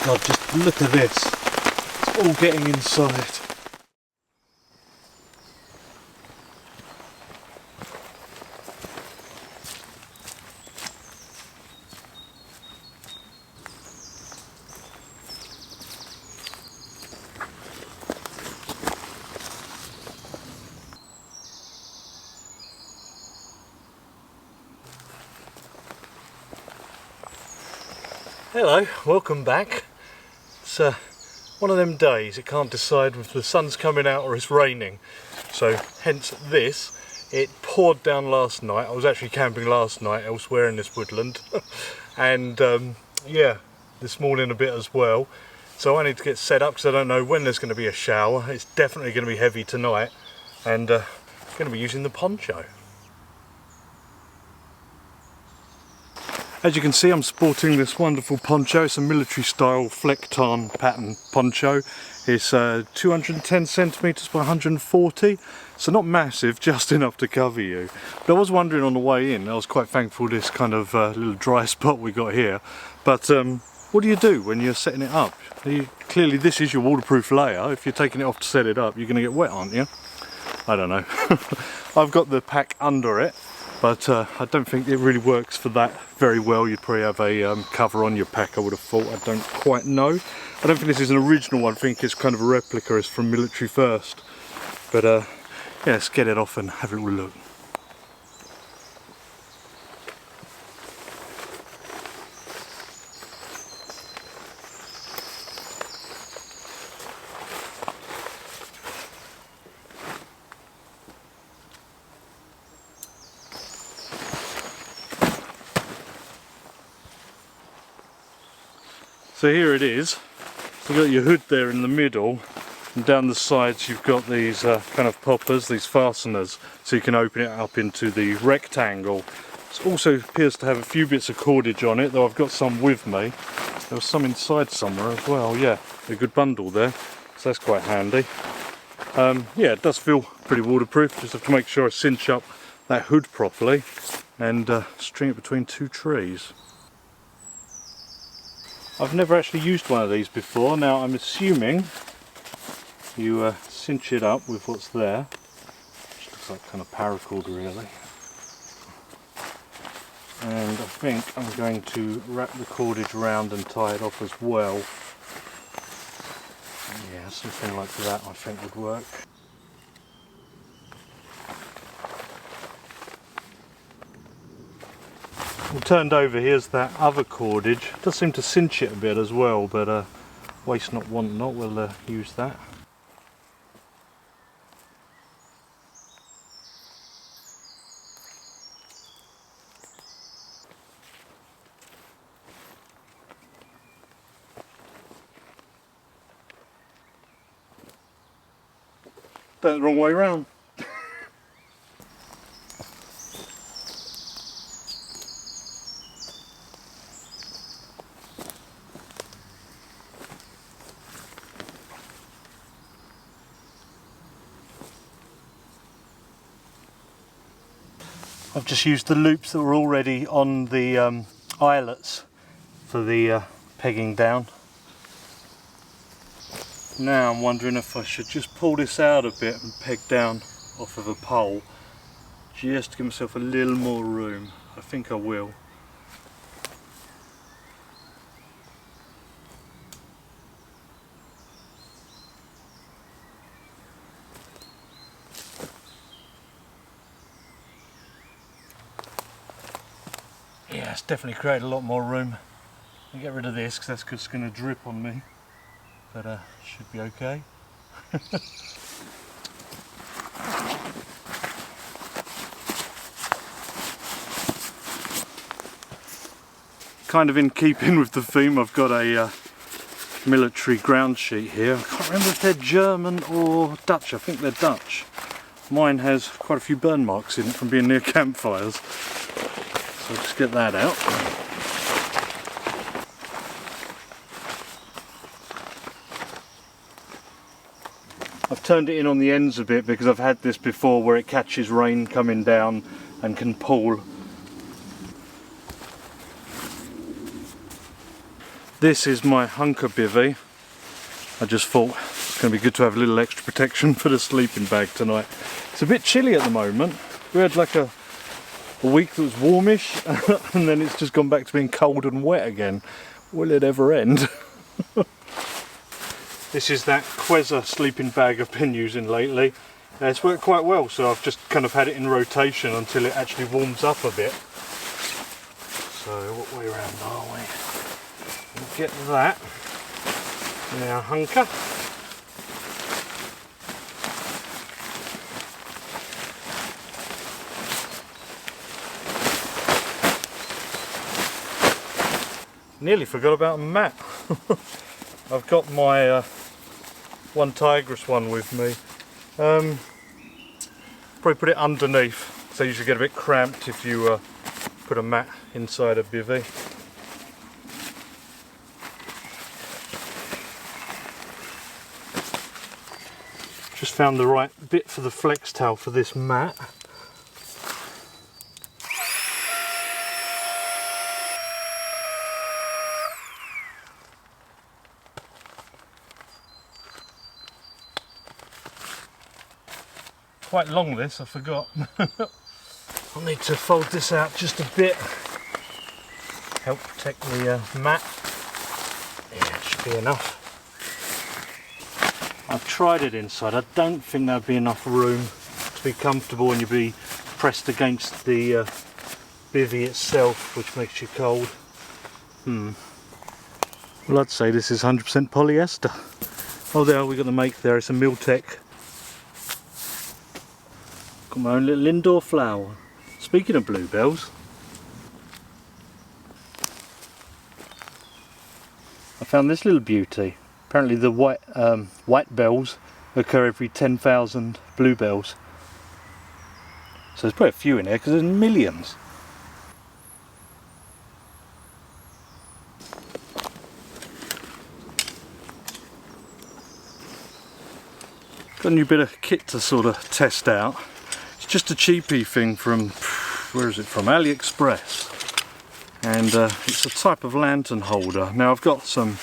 God, just look at this. It's all getting inside. Hello, welcome back. It's one of them days, it can't decide if the sun's coming out or it's raining. So hence this. It poured down last night. I was actually camping last night elsewhere in this woodland. And yeah, this morning a bit as well. So I need to get set up because I don't know when there's going to be a shower. It's definitely going to be heavy tonight. And I'm going to be using the poncho. As you can see, I'm sporting this wonderful poncho. It's a military style fleck-tarn pattern poncho. It's 210 centimeters by 140, so not massive, just enough to cover you. But I was wondering on the way in, I was quite thankful this kind of little dry spot we got here. But what do you do when you're setting it up? Clearly this is your waterproof layer. If you're taking it off to set it up, you're going to get wet, aren't you? I don't know. I've got the pack under it. But I don't think it really works for that very well. You'd probably have a cover on your pack, I would have thought. I don't quite know. I don't think this is an original one. I think it's kind of a replica. It's from Military First. But yeah, let's get it off and have a little look. So here it is. You've got your hood there in the middle, and down the sides you've got these kind of poppers, these fasteners, so you can open it up into the rectangle. It also appears to have a few bits of cordage on it, though I've got some with me. There was some inside somewhere as well. Yeah, a good bundle there, so that's quite handy. Yeah, it does feel pretty waterproof. Just have to make sure I cinch up that hood properly and string it between two trees. I've never actually used one of these before. Now I'm assuming you cinch it up with what's there, which looks like kind of paracord really. And I think I'm going to wrap the cordage around and tie it off as well. Yeah, something like that I think would work. Turned over, here's that other cordage. It does seem to cinch it a bit as well, but waste not, want not, we'll use that. Done it the wrong way round. I've just used the loops that were already on the eyelets for the pegging down. Now I'm wondering if I should just pull this out a bit and peg down off of a pole, just to give myself a little more room. I think I will. Yeah, it's definitely created a lot more room. I'll get rid of this because that's just going to drip on me, but should be okay. Kind of in keeping with the theme, I've got a military ground sheet here. I can't remember if they're German or Dutch. I think they're Dutch. Mine has quite a few burn marks in it from being near campfires. So I'll just get that out. I've turned it in on the ends a bit because I've had this before where it catches rain coming down and can pull. This is my hunker bivvy. I just thought it's going to be good to have a little extra protection for the sleeping bag tonight. It's a bit chilly at the moment. We had like a week that was warmish and then it's just gone back to being cold and wet again. Will it ever end? This is that Quezza sleeping bag I've been using lately. It's worked quite well, so I've just kind of had it in rotation until it actually warms up a bit. So what way around are we? We'll get that in our hunker. Nearly forgot about a mat. I've got my one Tigress one with me. Probably put it underneath, so you usually get a bit cramped if you put a mat inside a bivvy. Just found the right bit for the flex towel for this mat. Quite long this, I forgot. I'll need to fold this out just a bit. Help protect the mat. Yeah, it should be enough. I've tried it inside. I don't think there'd be enough room to be comfortable when you be pressed against the bivvy itself, which makes you cold. Well, I'd say this is 100% polyester. Oh, there we got the make there. It's a Miltech. Got my own little indoor flower. Speaking of bluebells, I found this little beauty. Apparently the white bells occur every 10,000 bluebells. So there's probably a few in there because there's millions. Got a new bit of kit to sort of test out. It's just a cheapie thing from, where is it from? AliExpress. And it's a type of lantern holder. Now I've got some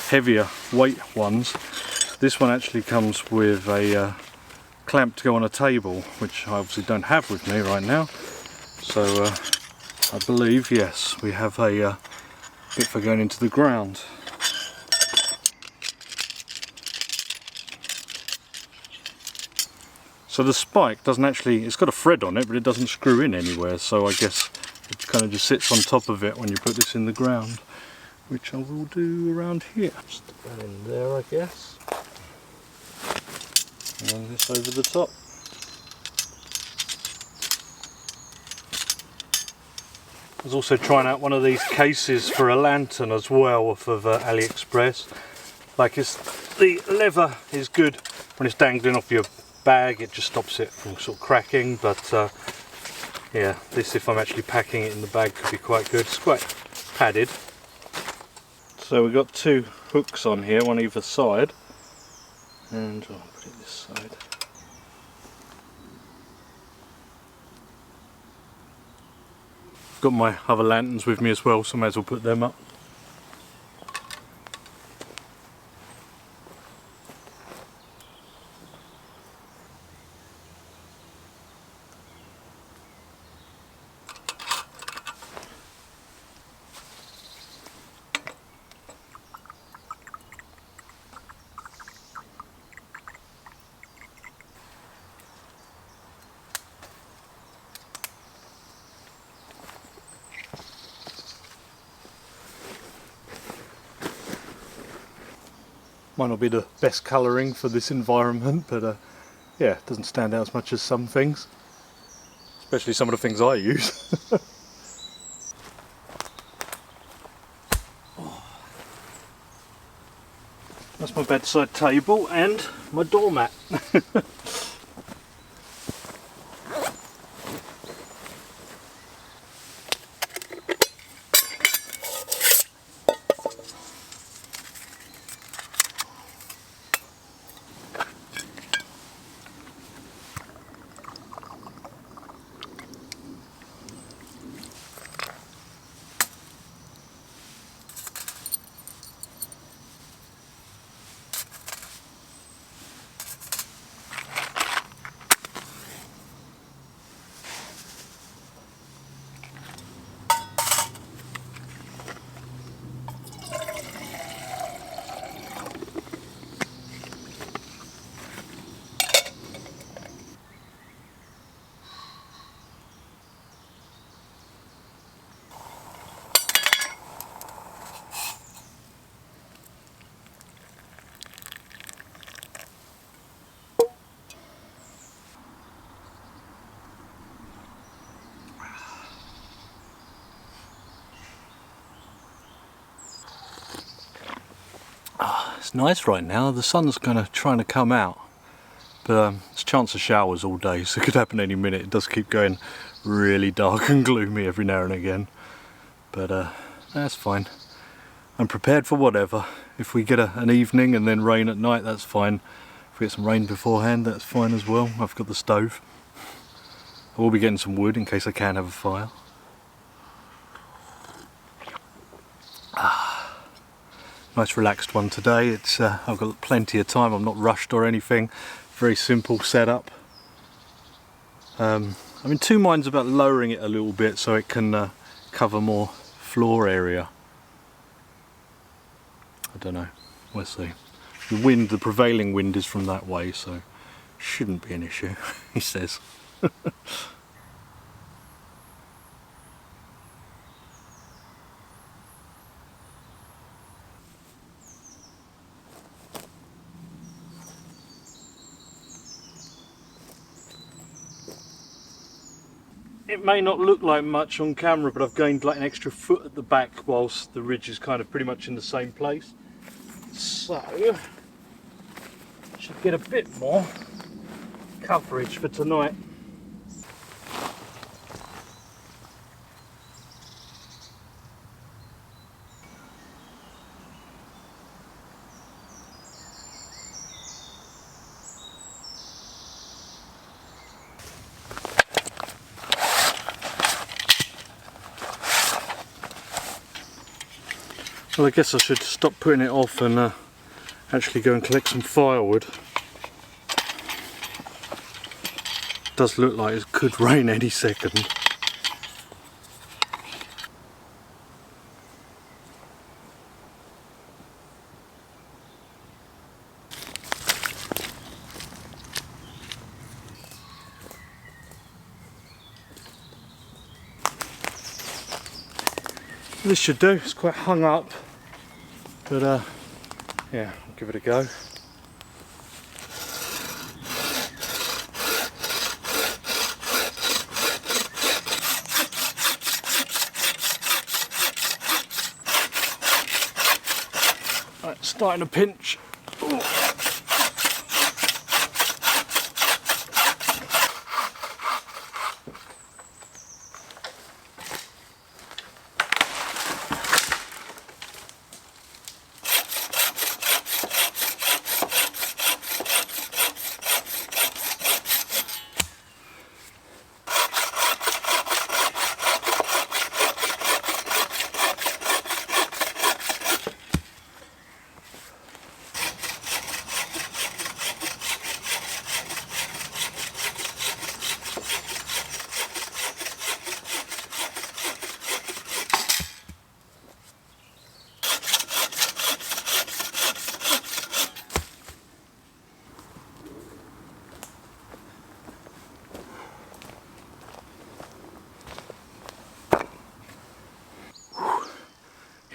heavier weight ones. This one actually comes with a clamp to go on a table, which I obviously don't have with me right now. So I believe, yes, we have a bit for going into the ground. So the spike doesn't actually, it's got a thread on it, but it doesn't screw in anywhere, so I guess it kind of just sits on top of it when you put this in the ground, which I will do around here. Stick that in there, I guess. And this over the top. I was also trying out one of these cases for a lantern as well off of AliExpress. Like the leather is good when it's dangling off your bag, it just stops it from sort of cracking, but yeah, this, if I'm actually packing it in the bag, could be quite good. It's quite padded. So we've got two hooks on here, one either side, and I'll put it this side. Got my other lanterns with me as well, so I may as well put them up. Might not be the best colouring for this environment, but yeah, it doesn't stand out as much as some things. Especially some of the things I use. That's my bedside table and my doormat. nice right now. The sun's trying to come out, but there's a chance of showers all day, so it could happen any minute. It does keep going really dark and gloomy every now and again, but that's fine. I'm prepared for whatever. If we get an evening and then rain at night, that's fine. If we get some rain beforehand, that's fine as well. I've got the stove. I will be getting some wood in case I can have a fire. Nice relaxed one today. It's I've got plenty of time. I'm not rushed or anything. Very simple setup. I'm in two minds about lowering it a little bit so it can cover more floor area. I don't know. We'll see. The prevailing wind is from that way, so shouldn't be an issue, he says. It may not look like much on camera, but I've gained like an extra foot at the back whilst the ridge is kind of pretty much in the same place. So, should get a bit more coverage for tonight. Well, I guess I should stop putting it off and actually go and collect some firewood. It does look like it could rain any second. This should do. It's quite hung up, but yeah, I'll give it a go. Right, starting to pinch. Ooh.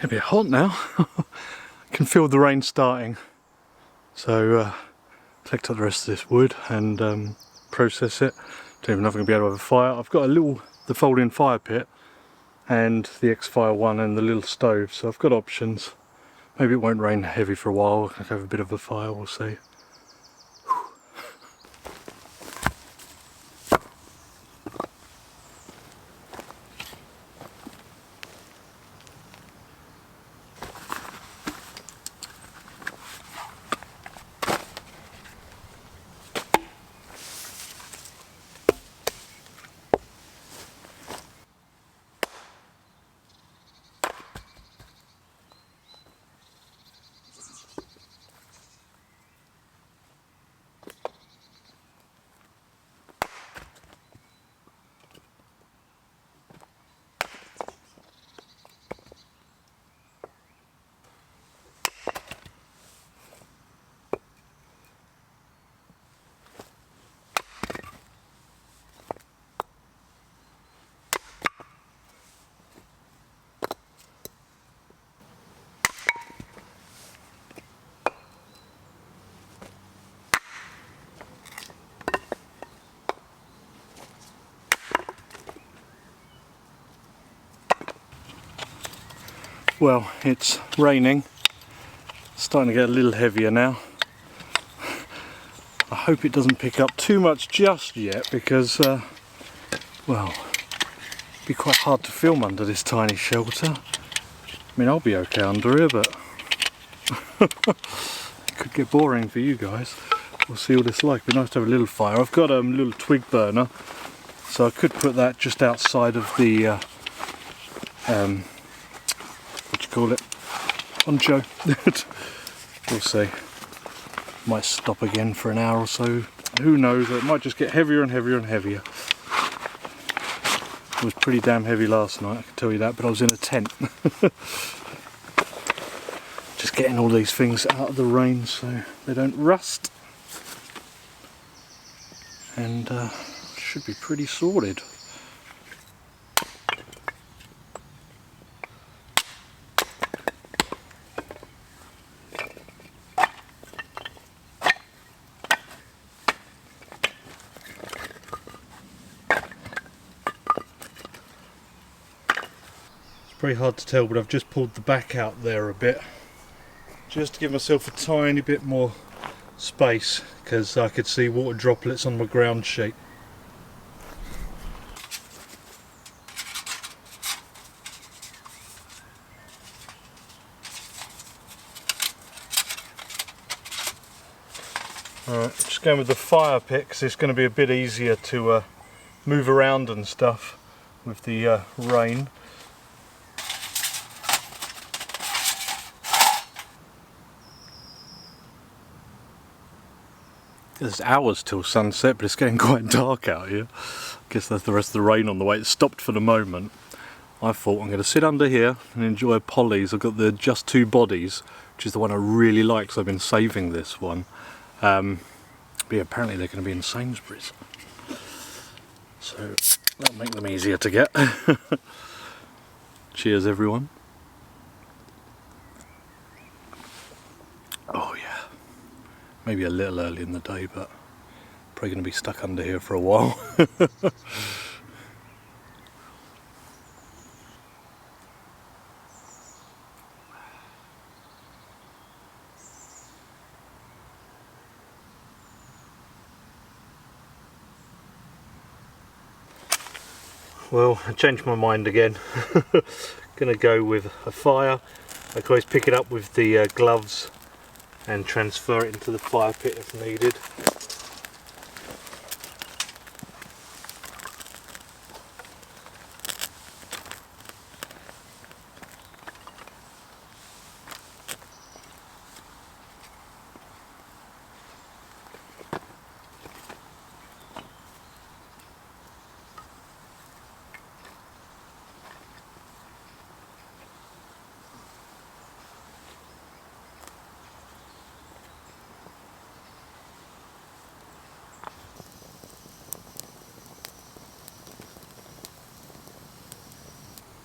A bit hot now. I can feel the rain starting, so collect up the rest of this wood and process it. Don't even know if I'm going to be able to have a fire. I've got the fold-in fire pit and the X-Fire one and the little stove, so I've got options. Maybe it won't rain heavy for a while. I can have a bit of a fire, we'll see. Well, it's raining, Starting to get a little heavier now. I hope it doesn't pick up too much just yet because, well, it'd be quite hard to film under this tiny shelter. I mean, I'll be okay under here, but it could get boring for you guys. We'll see what it's like. It'd be nice to have a little fire. I've got a little twig burner, so I could put that just outside of the, what do you call it? Poncho. We'll see. Might stop again for an hour or so. Who knows? It might just get heavier and heavier and heavier. It was pretty damn heavy last night, I can tell you that, but I was in a tent. Just getting all these things out of the rain so they don't rust. And should be pretty sorted. Pretty hard to tell, but I've just pulled the back out there a bit just to give myself a tiny bit more space because I could see water droplets on my ground sheet. Alright, just going with the fire pit because it's going to be a bit easier to move around and stuff with the rain. There's hours till sunset, but it's getting quite dark out here. I guess that's the rest of the rain on the way. It stopped for the moment. I thought I'm going to sit under here and enjoy Polly's. I've got the Just Two Bodies, which is the one I really like, so I've been saving this one. But yeah, apparently they're going to be in Sainsbury's. So that'll make them easier to get. Cheers everyone. Oh yeah. Maybe a little early in the day, but probably going to be stuck under here for a while. Well, I changed my mind again. Gonna go with a fire. I can always pick it up with the gloves and transfer it into the fire pit if needed.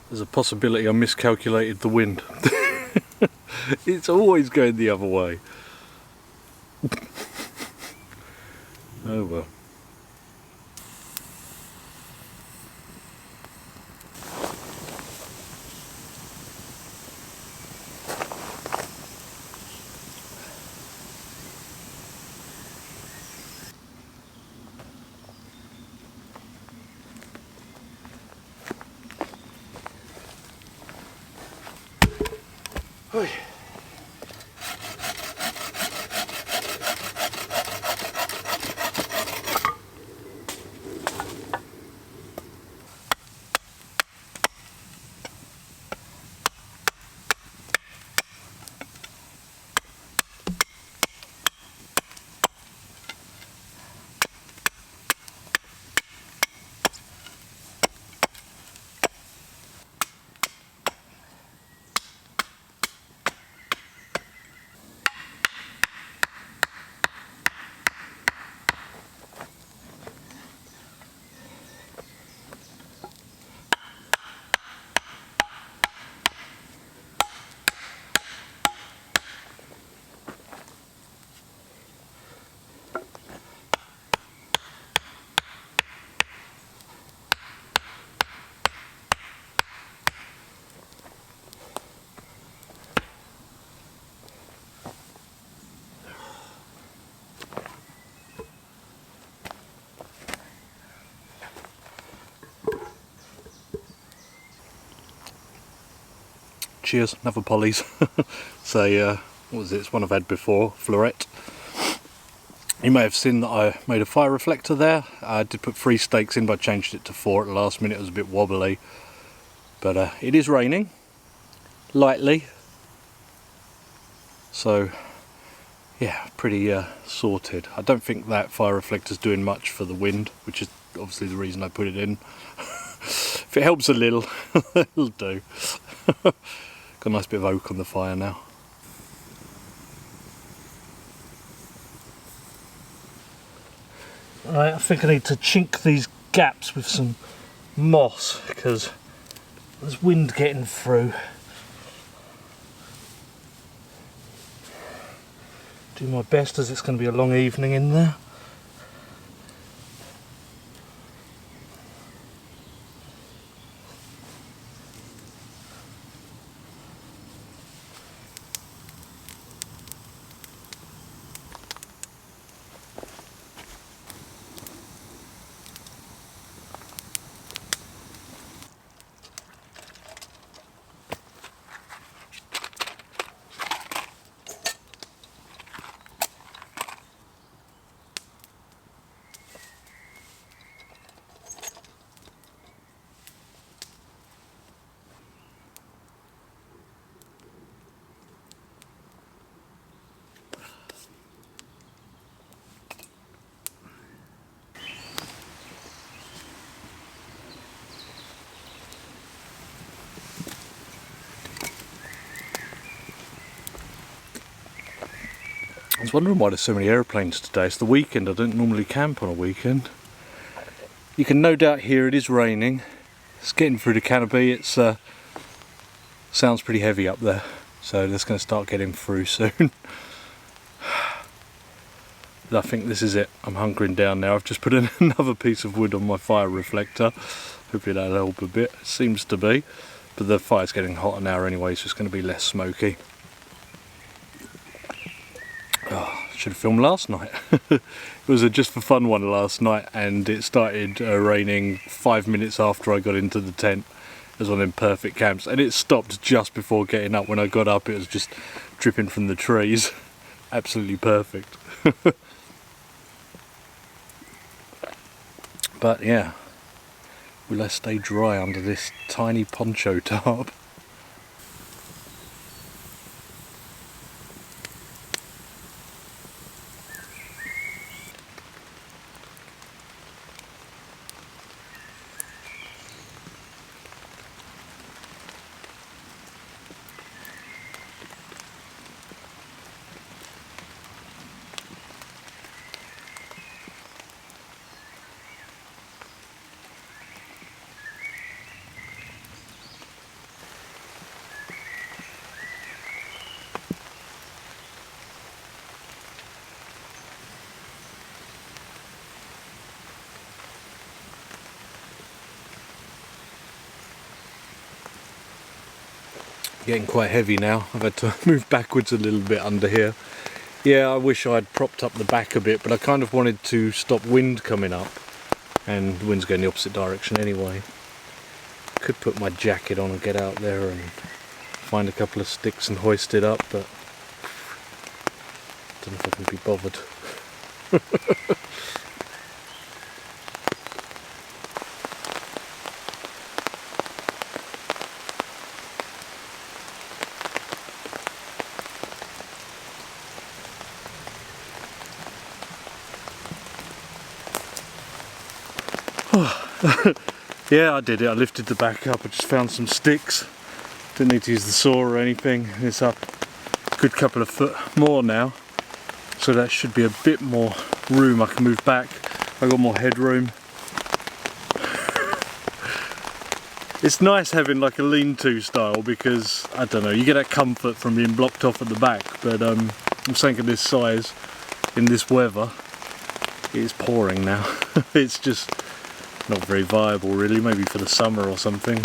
There's a possibility I miscalculated the wind. It's always going the other way. Oh well. Oy. cheers, another Polly's. So what was it? It's one I've had before, Florette. You may have seen that I made a fire reflector there. I did put 3 stakes in, but I changed it to 4 at the last minute. It was a bit wobbly. But it is raining, lightly. So yeah, pretty sorted. I don't think that fire reflector's doing much for the wind, which is obviously the reason I put it in. If it helps a little, it'll do. Got a nice bit of oak on the fire now. Right, I think I need to chink these gaps with some moss because there's wind getting through. Do my best as it's going to be a long evening in there. I was wondering why there's so many aeroplanes today. It's the weekend. I don't normally camp on a weekend. You can no doubt hear it is raining. It's getting through the canopy. It's sounds pretty heavy up there, so that's going to start getting through soon. I think this is it. I'm hunkering down now. I've just put in another piece of wood on my fire reflector. Hopefully that'll help a bit. It seems to be, but the fire's getting hotter now anyway, so it's going to be less smoky. Should have filmed last night. It was a just for fun one last night, and it started raining 5 minutes after I got into the tent. It was one of them perfect camps, and it stopped just before getting up. When I got up, it was just dripping from the trees. Absolutely perfect. But yeah, will I stay dry under this tiny poncho tarp? Getting quite heavy now. I've had to move backwards a little bit under here. Yeah, I wish I'd propped up the back a bit, but I kind of wanted to stop wind coming up, and the wind's going the opposite direction anyway. Could put my jacket on and get out there and find a couple of sticks and hoist it up, but I don't know if I can be bothered. Yeah, I did it. I lifted the back up. I just found some sticks. Didn't need to use the saw or anything. It's up a good couple of foot more now, so that should be a bit more room. I can move back. I've got more headroom. It's nice having like a lean-to style because, I don't know, you get that comfort from being blocked off at the back, but I'm saying at this size, in this weather, it's pouring now. It's just not very viable really, maybe for the summer or something.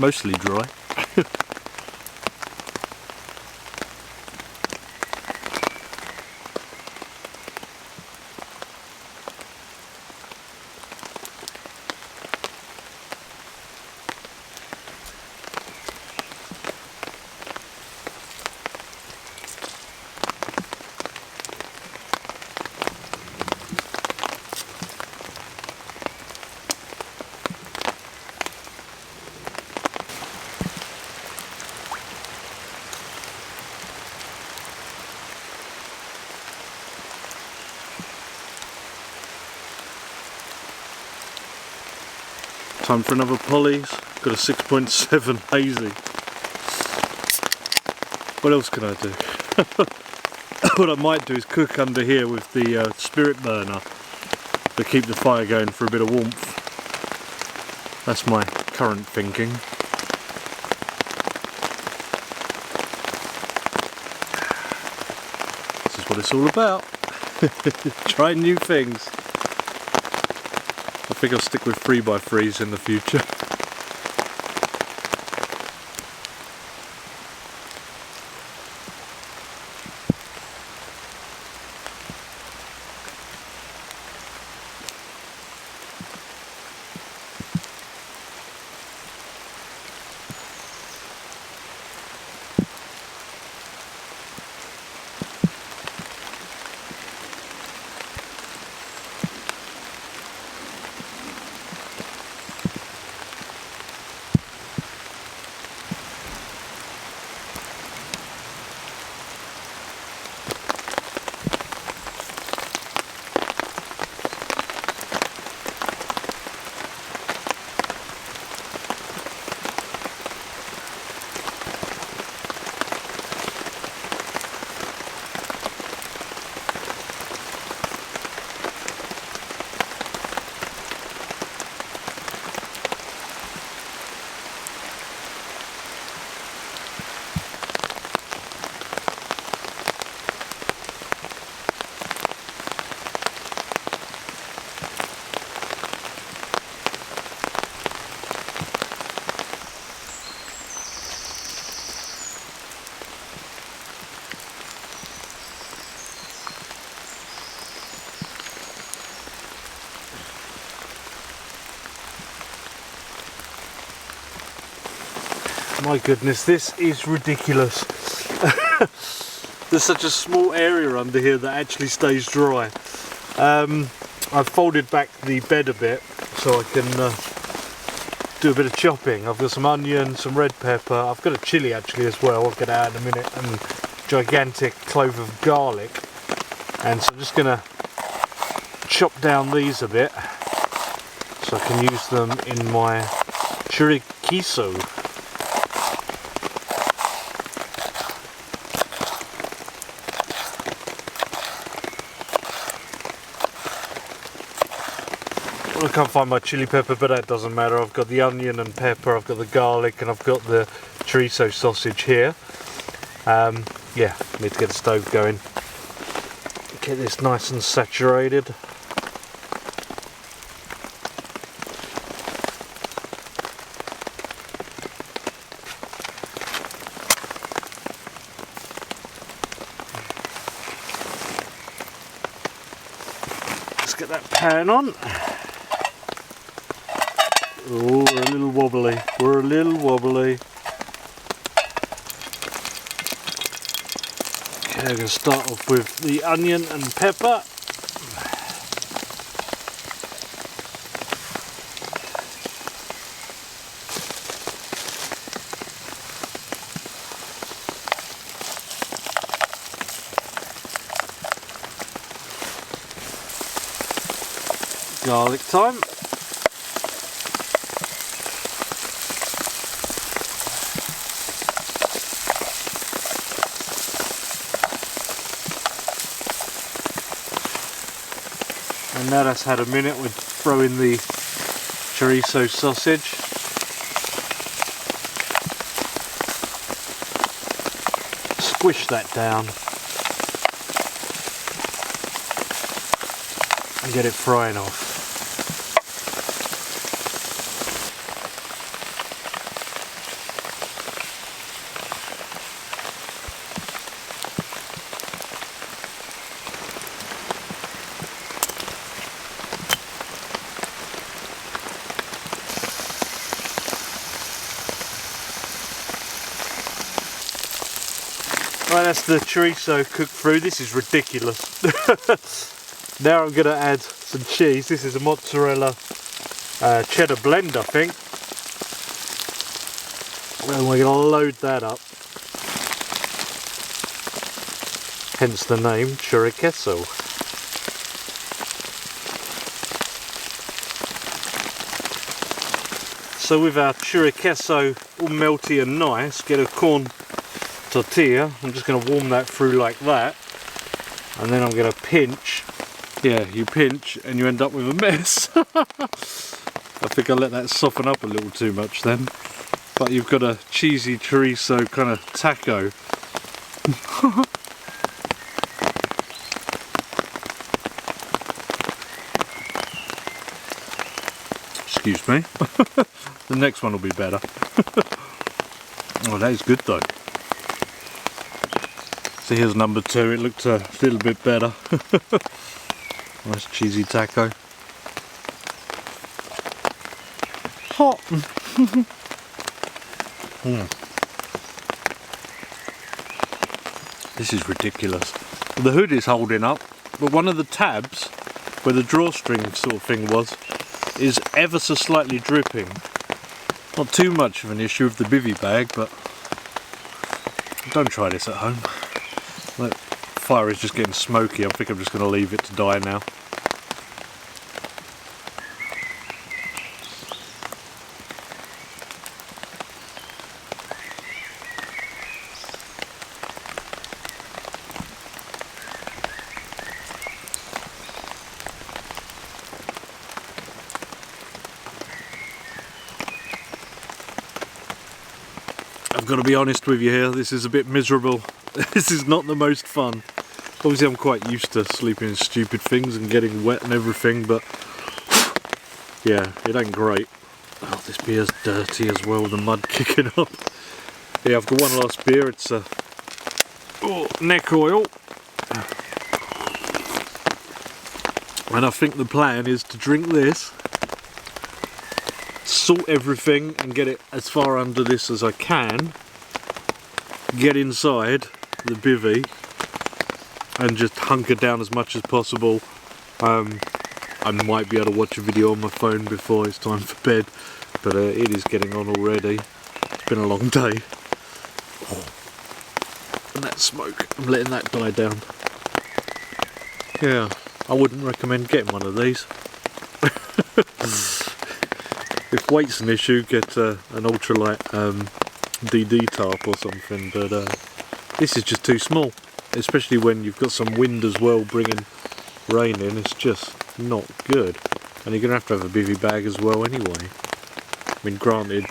mostly dry. Time for another Polly's. Got a 6.7 hazy. What else can I do? What I might do is cook under here with the spirit burner to keep the fire going for a bit of warmth. That's my current thinking. This is what it's all about. Trying new things. I think I'll stick with 3x3s in the future. My goodness, this is ridiculous. There's such a small area under here that actually stays dry. I've folded back the bed a bit so I can do a bit of chopping. I've got some onion, some red pepper, I've got a chilli actually as well, I'll get out in a minute, and gigantic clove of garlic. And so I'm just going to chop down these a bit so I can use them in my chorizo. I can't find my chili pepper, but that doesn't matter. I've got the onion and pepper, I've got the garlic, and I've got the chorizo sausage here. Yeah, need to get the stove going. Get this nice and saturated. Let's get that pan on. Oh, we're a little wobbly. We're a little wobbly. Okay, we're going to start off with the onion and pepper. Garlic time. And now that's had a minute, we'd throw in the chorizo sausage. Squish that down. And get it frying off. Right, that's the chorizo cooked through. This is ridiculous. Now I'm going to add some cheese. This is a mozzarella cheddar blend, I think. And we're going to load that up. Hence the name chorizo. So with our chorizo all melty and nice, get a corn tortilla. I'm just going to warm that through like that. And then I'm going to pinch. Yeah, you pinch and you end up with a mess. I think I let that soften up a little too much then. But you've got a cheesy chorizo kind of taco. Excuse me. The next one will be better. Oh, that is good though. So here's number 2. It looked a little bit better. Nice cheesy taco. Hot. This is ridiculous. The hood is holding up, but one of the tabs, where the drawstring sort of thing was, is ever so slightly dripping. Not too much of an issue with the bivvy bag, but don't try this at home. That fire is just getting smoky. I think I'm just going to leave it to die now. I've got to be honest with you here, this is a bit miserable. This is not the most fun. Obviously I'm quite used to sleeping in stupid things and getting wet and everything, but yeah, it ain't great. Oh, this beer's dirty as well, the mud kicking up. Yeah, I've got one last beer, it's neck oil. And I think the plan is to drink this, salt everything and get it as far under this as I can, get inside the bivvy and just hunker down as much as possible. I might be able to watch a video on my phone before it's time for bed, but it is getting on already. It's been a long day. And that smoke, I'm letting that die down. Yeah, I wouldn't recommend getting one of these. If weight's an issue, get an ultralight DD tarp or something, but this is just too small, especially when you've got some wind as well bringing rain in. It's just not good, and you're going to have a bivvy bag as well anyway. I mean, granted,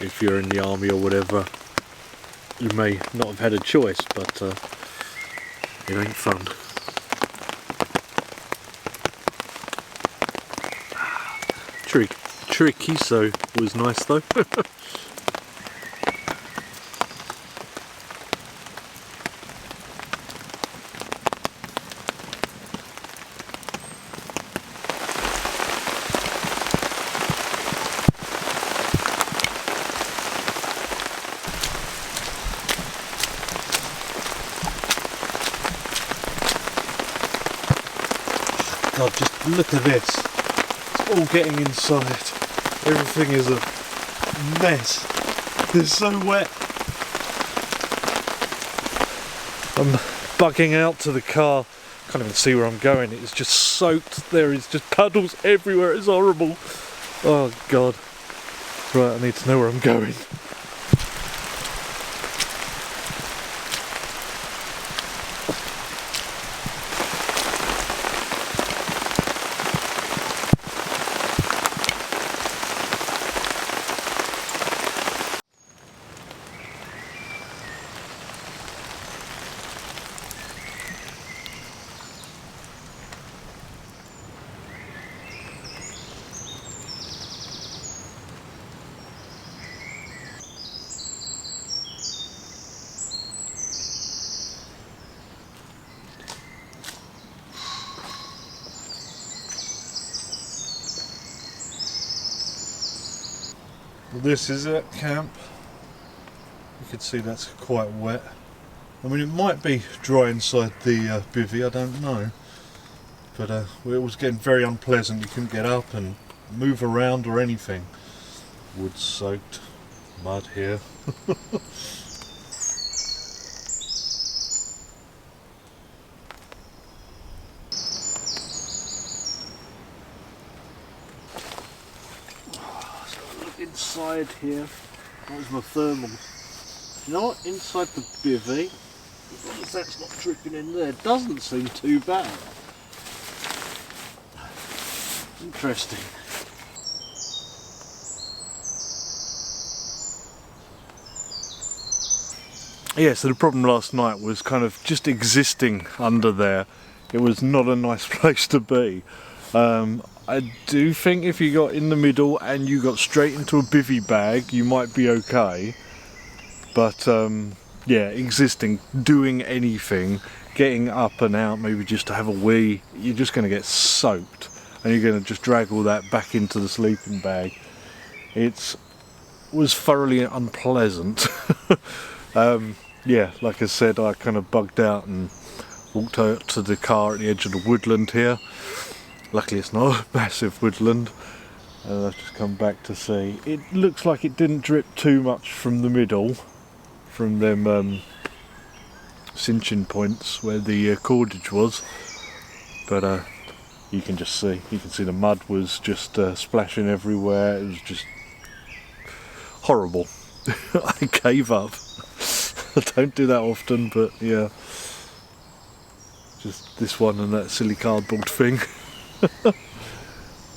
if you're in the army or whatever, you may not have had a choice, but it ain't fun. Chorizo was nice though. God, just look at this. It's all getting inside. Everything is a mess. It's so wet. I'm bugging out to the car. Can't even see where I'm going. It's just soaked. There is just puddles everywhere. It's horrible. Oh God. Right, I need to know where I'm going. This is it, camp. You can see that's quite wet. I mean, it might be dry inside the bivvy, I don't know. But it was getting very unpleasant. You couldn't get up and move around or anything. Wood soaked, mud here. Look inside here. That was my thermal. You know what? Inside the bivvy, as long as that's not dripping in there, doesn't seem too bad. Interesting. Yeah, so the problem last night was kind of just existing under there. It was not a nice place to be. I do think if you got in the middle and you got straight into a bivvy bag, you might be okay. But yeah, existing, doing anything, getting up and out, maybe just to have a wee, you're just going to get soaked. And you're going to just drag all that back into the sleeping bag. It was thoroughly unpleasant. Yeah, like I said, I kind of bugged out and walked out to the car at the edge of the woodland here. Luckily it's not a massive woodland. And I've just come back to see. It looks like it didn't drip too much from the middle, from them cinching points where the cordage was. But you can just see, you can see the mud was just splashing everywhere. It was just horrible. I gave up. I don't do that often, but yeah. Just this one and that silly cardboard thing.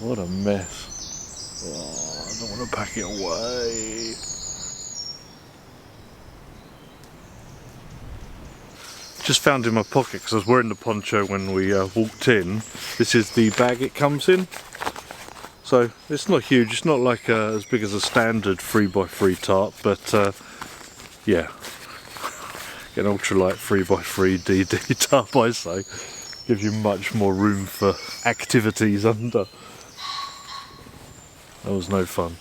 What a mess. Oh, I don't want to pack it away. Just found in my pocket, because I was wearing the poncho when we walked in. This is the bag it comes in. So it's not huge, it's not like as big as a standard 3x3 tarp, but yeah. An ultralight 3x3 DD tarp, I say. Gives you much more room for activities under. That was no fun.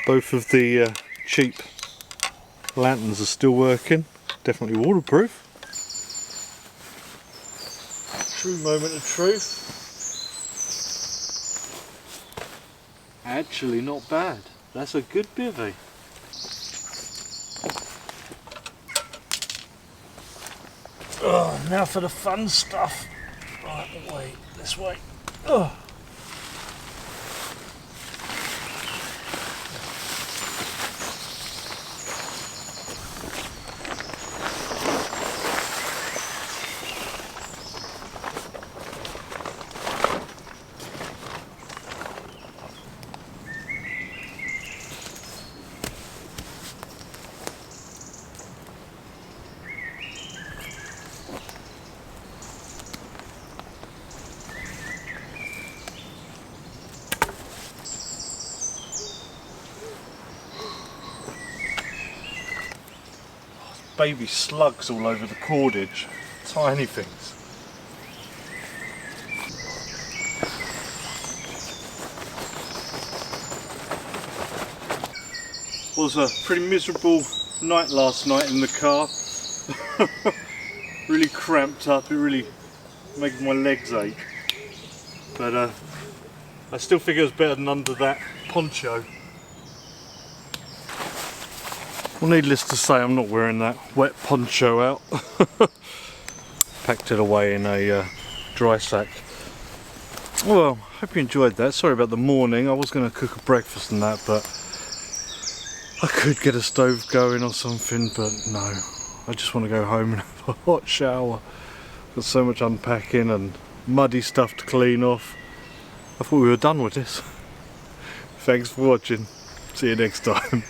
Both of the cheap lanterns are still working, definitely waterproof. True moment of truth. Actually not bad, that's a good bivvy. Oh, now for the fun stuff. Right, wait, this way. Oh. Baby slugs all over the cordage, tiny things. Was a pretty miserable night last night in the car. Really cramped up, it really made my legs ache. But I still think it was better than under that poncho. Well, needless to say, I'm not wearing that wet poncho out. Packed it away in a dry sack. Well, hope you enjoyed that. Sorry about the morning. I was going to cook a breakfast and that, but I could get a stove going or something, but no. I just want to go home and have a hot shower. Got so much unpacking and muddy stuff to clean off. I thought we were done with this. Thanks for watching. See you next time.